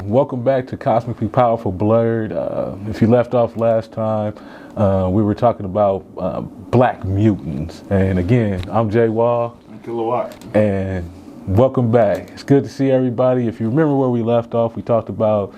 Welcome back to Cosmically Powerful Blerd. If you left off last time, we were talking about black mutants. And again, I'm Jay Wall. I'm Kilowatt. And welcome back. It's good to see everybody. If you remember where we left off, we talked about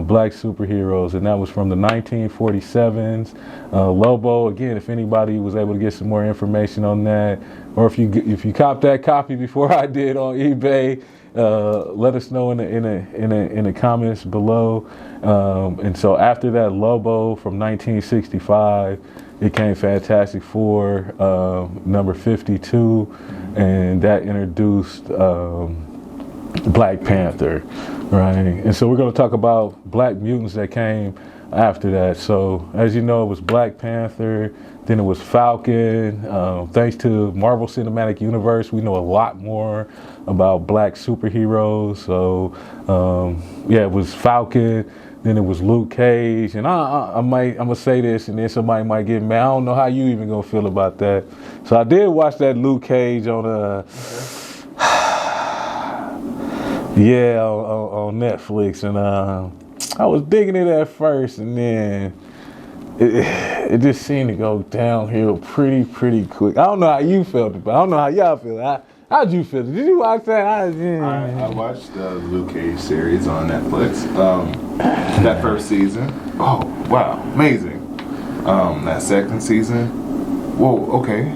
black superheroes, and that was from the 1947s. Lobo, again, if anybody was able to get some more information on that, or if you copped that copy before I did on eBay, let us know in the comments below. And so after that Lobo from 1965, it came Fantastic Four number 52, and that introduced Black Panther, right? And so we're going to talk about black mutants that came after that. So as you know, it was Black Panther, then it was Falcon. Thanks to Marvel Cinematic Universe, we know a lot more about black superheroes. So yeah, it was Falcon, then it was Luke Cage, and I'm gonna say this, and then somebody might get mad. I don't know how you even gonna feel about that. So I did watch that Luke Cage on on Netflix, and I was digging it at first, and then it just seemed to go downhill pretty quick. I don't know how you felt about it. I don't know how y'all feel. How'd you feel? Did you watch that? I watched the Luke Cage series on Netflix. That first season. Oh, wow. Amazing. That second season. Whoa, okay.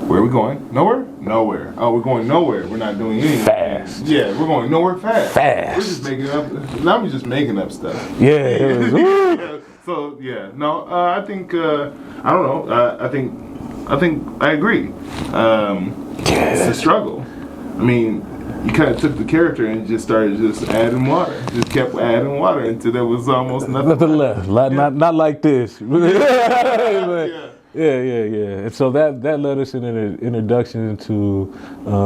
Where are we going? Nowhere? Nowhere. Oh, we're going nowhere. We're not doing anything. Fast. Yeah, we're going nowhere fast. Fast. We're just making up. Now we're just making up stuff. Yeah. It was, So, yeah. No, I think, I don't know. I think I agree. It's a struggle. I mean, you kind of took the character and just started adding water. Just kept adding water until there was almost nothing left. Not like this. Yeah. And so that led us in an introduction into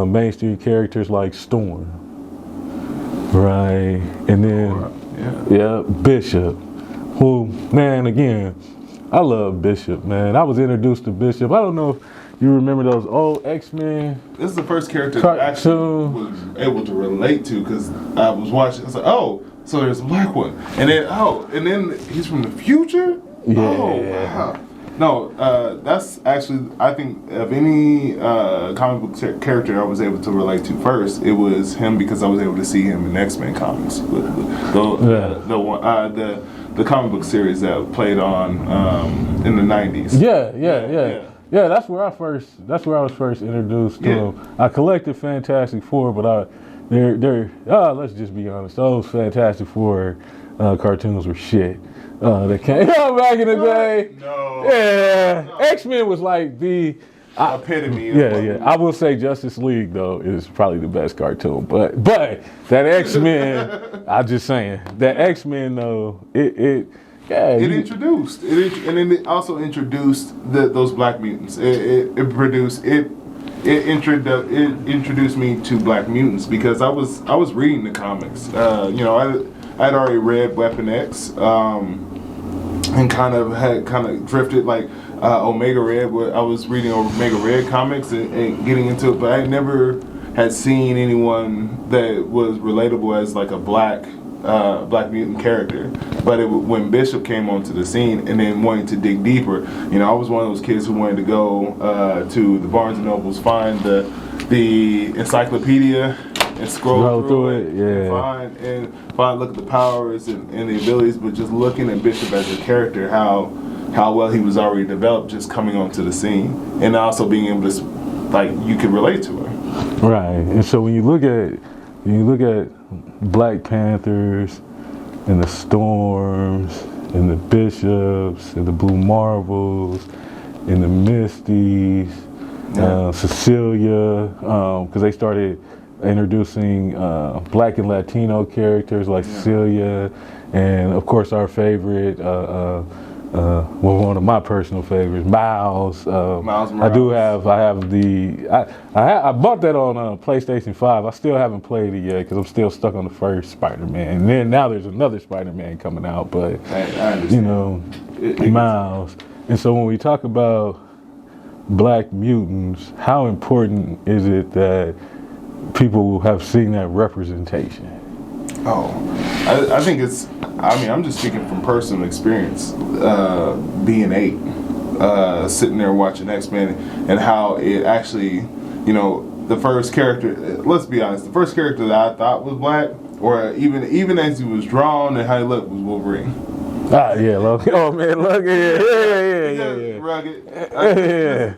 mainstream characters like Storm, right? And then Bishop, who, man, again, I love Bishop, man. I was introduced to Bishop. I don't know if you remember those old X-Men. This is the first character that I actually was able to relate to, because I was watching. I was like, oh, so there's a black one, and then he's from the future. Yeah. Oh, wow. No, that's actually, I think, of any comic book character I was able to relate to first, it was him, because I was able to see him in X-Men comics, the comic book series that played on in the 90s. Yeah, that's where I was first introduced to him. I collected Fantastic Four, but let's just be honest, those Fantastic Four cartoons were shit. They came out back in the day. No. Yeah. No. X-Men was like the epitome. Yeah. I will say Justice League though is probably the best cartoon, but that X-Men, I'm just saying that X-Men though it introduced, and then it also introduced those black mutants. It introduced me to Black Mutants, because I was reading the comics. I'd already read Weapon X, and kind of drifted like Omega Red. I was reading Omega Red comics and getting into it, but I never had seen anyone that was relatable as like a black mutant character. But when Bishop came onto the scene and then wanting to dig deeper, I was one of those kids who wanted to go to the Barnes and Nobles, find the encyclopedia and scroll through it, and find look at the powers and the abilities, but just looking at Bishop as a character, how well he was already developed just coming onto the scene, and also being able to, like, you could relate to him. Right. And so when you look at Black Panthers and the Storms and the Bishops and the Blue Marvels and the Misties, Cecilia, because they started introducing Black and Latino characters like Cecilia, and of course our favorite, well, one of my personal favorites, Miles. Miles Morales. I bought that on PlayStation 5. I still haven't played it yet because I'm still stuck on the first Spider-Man. And then now there's another Spider-Man coming out, but I understand. you know, Miles. And so when we talk about Black mutants, how important is it that people have seen that representation? Oh, I think it's, I mean, I'm just speaking from personal experience, being 8, sitting there watching X-Men, and how it actually, you know, the first character, let's be honest, the first character that I thought was Black, or even as he was drawn and how he looked, was Wolverine. Ah, yeah, look. Oh man, look, yeah. Rugged. Yeah.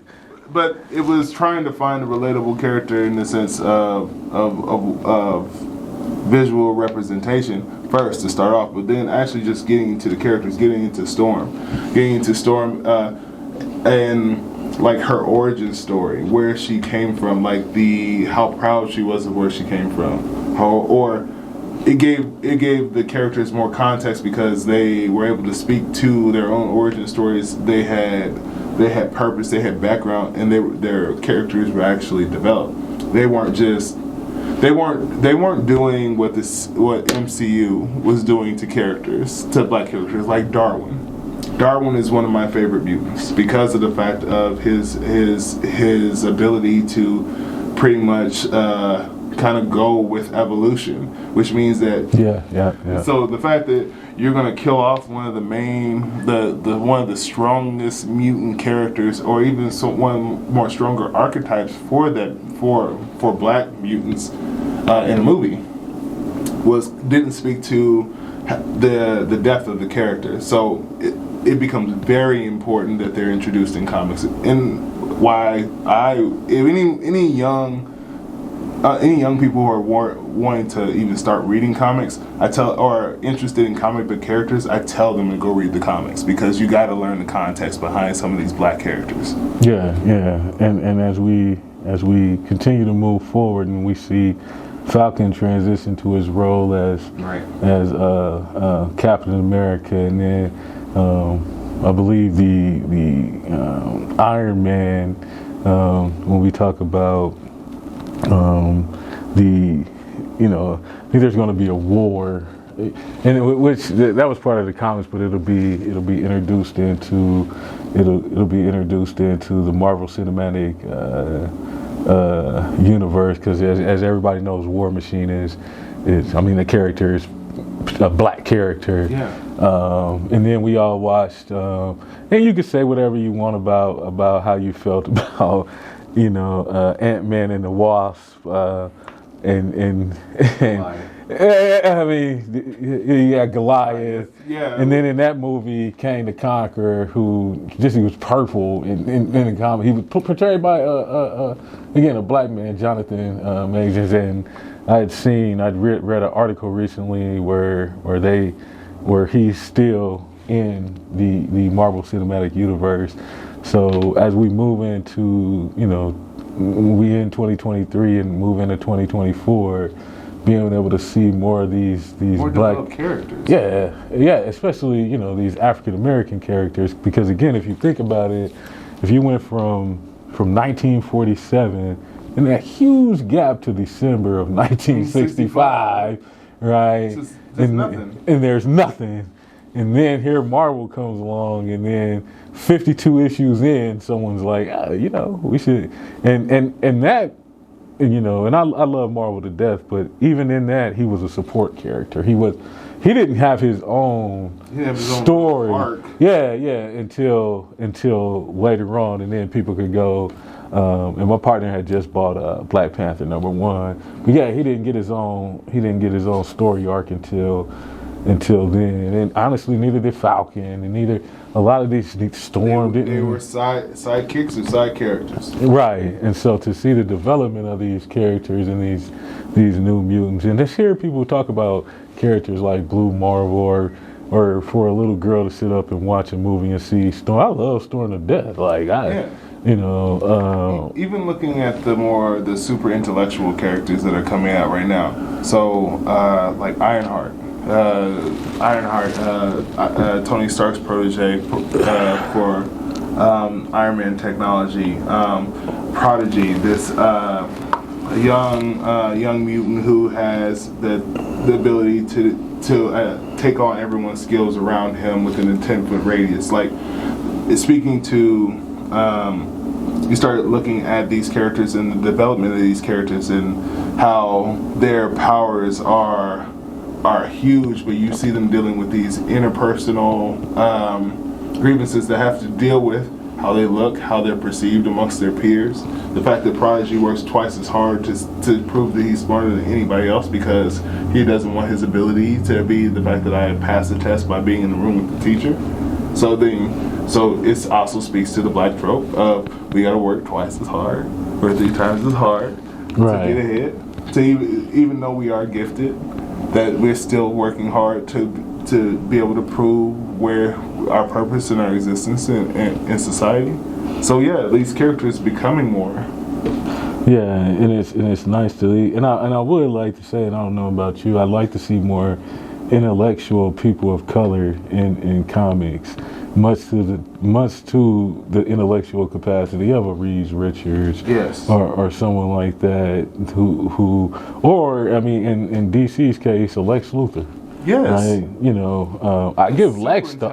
But it was trying to find a relatable character in the sense of visual representation first to start off, but then actually just getting into the characters, getting into Storm, and like her origin story, where she came from, like how proud she was of where she came from, it gave the characters more context because they were able to speak to their own origin stories. They had purpose, they had background, and their characters were actually developed. They weren't doing what MCU was doing to Black characters, like Darwin. Darwin is one of my favorite mutants because of the fact of his ability to pretty much kind of go with evolution, which means that So the fact that you're going to kill off one of the one of the strongest mutant characters, or even one more stronger archetypes for Black mutants in a movie, didn't speak to the depth of the character. So it becomes very important that they're introduced in comics, and why any young people who are wanting to even start reading comics, or interested in comic book characters, I tell them to go read the comics, because you got to learn the context behind some of these Black characters. Yeah, and as we continue to move forward, and we see Falcon transition to his role as Captain America, and then I believe the Iron Man, when we talk about I think there's going to be a war, and that was part of the comics, but it'll be introduced into the Marvel Cinematic universe, because as everybody knows, War Machine is the character is a Black character. Yeah. And then we all watched, and you can say whatever you want about how you felt about Ant-Man and the Wasp, and I mean, you got Goliath. Yeah. And then in that movie, Kang the Conqueror, he was purple in the comic. He was portrayed by again a Black man, Jonathan Majors, and I'd read an article recently where he's still in the Marvel Cinematic Universe. So as we move into, we in 2023 and move into 2024, being able to see more of these more Black characters. Yeah, especially these African American characters, because again, if you think about it, if you went from 1947 and that huge gap to December of 1965, right? Nothing. And there's nothing. And then here Marvel comes along, and then 52 issues in, someone's like, we should, and that, and I love Marvel to death, but even in that, he was a support character. He didn't have his own story. Arc. Yeah, until later on, and then people could go. And my partner had just bought Black Panther #1, but yeah, he didn't get his own story arc until then, and honestly, neither did Falcon, and neither a lot of these Storm didn't. They were sidekicks and side characters. Right, and so to see the development of these characters and these new mutants, and to hear people talk about characters like Blue Marvel, or for a little girl to sit up and watch a movie and see Storm. I love Storm to death. Like You know, even looking at the super intellectual characters that are coming out right now. So like Ironheart. Tony Stark's protege for Iron Man technology. Prodigy, this young mutant who has the ability to take on everyone's skills around him within a 10-foot radius. Like, speaking to, you start looking at these characters and the development of these characters and how their powers are huge, but you see them dealing with these interpersonal grievances that have to deal with how they look, how they're perceived amongst their peers. The fact that Prodigy works twice as hard to prove that he's smarter than anybody else because he doesn't want his ability to be the fact that I passed the test by being in the room with the teacher. So it also speaks to the black trope of we gotta work twice as hard or 3 times as hard to get ahead. To even though we are gifted, that we're still working hard to be able to prove where our purpose and our existence in society. So yeah, these characters becoming more. Yeah, and it's nice to and I would like to say, and I don't know about you, I'd like to see more intellectual people of color in comics, much to the intellectual capacity of a Reed Richards, yes, or someone like that who or I mean in DC's case, a Lex Luthor. Yes, I give Lex the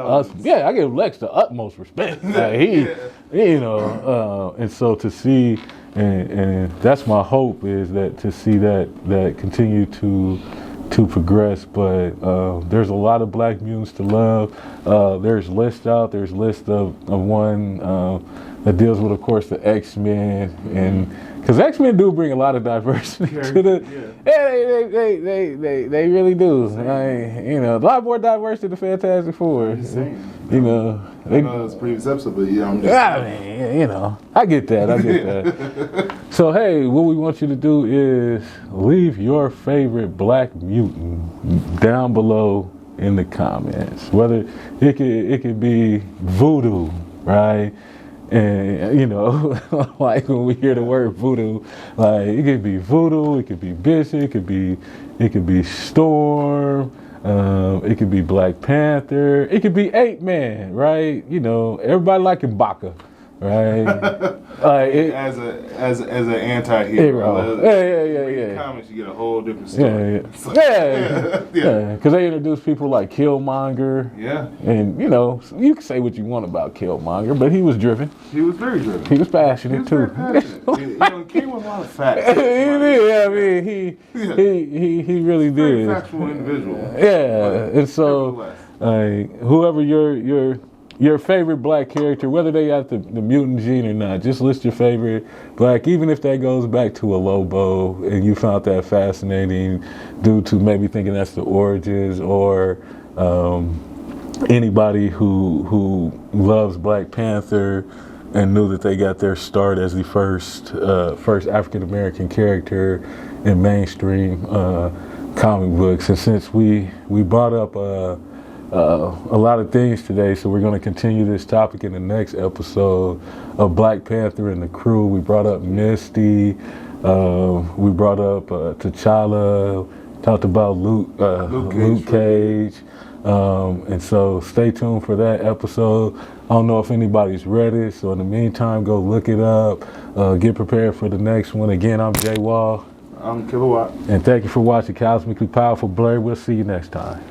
utmost respect. And so to see, and that's my hope, is that to see that continue to progress. But there's a lot of Black Mutants to love. There's lists out. There's list of one that deals with, of course, the X-Men, and because X-Men do bring a lot of diversity to the. Yeah, they really do. A lot more diverse than the Fantastic Four. I know it's pretty acceptable, but I get that. So hey, what we want you to do is leave your favorite Black Mutant down below in the comments. Whether it could be Voodoo, right? And like when we hear the word voodoo, like it could be Voodoo, it could be Bishop, it could be Storm, it could be Black Panther, it could be Ape-Man, right? Everybody liking Baka, right? As an anti-hero. Yeah. Comics, you get a whole different story. Yeah. Because they introduce people like Killmonger. Yeah. And you can say what you want about Killmonger, but he was driven. He was very driven. He was passionate too. He came with a lot of facts. He did. I mean, he really did. Very factual individual. Yeah. And so, whoever your favorite Black character, whether they got the mutant gene or not, just list your favorite Black, even if that goes back to a Lobo and you found that fascinating due to maybe thinking that's the origins, or anybody who loves Black Panther and knew that they got their start as the first African American character in mainstream comic books. And since we brought up a lot of things today, so we're going to continue this topic in the next episode of Black Panther and the crew. We brought up Misty, we brought up T'Challa, talked about Luke Cage, and so stay tuned for that episode. I don't know if anybody's read it, so in the meantime, go look it up, get prepared for the next one. Again, I'm Jay Wall. I'm Kilowatt. And thank you for watching Cosmically Powerful Blerd. We'll see you next time.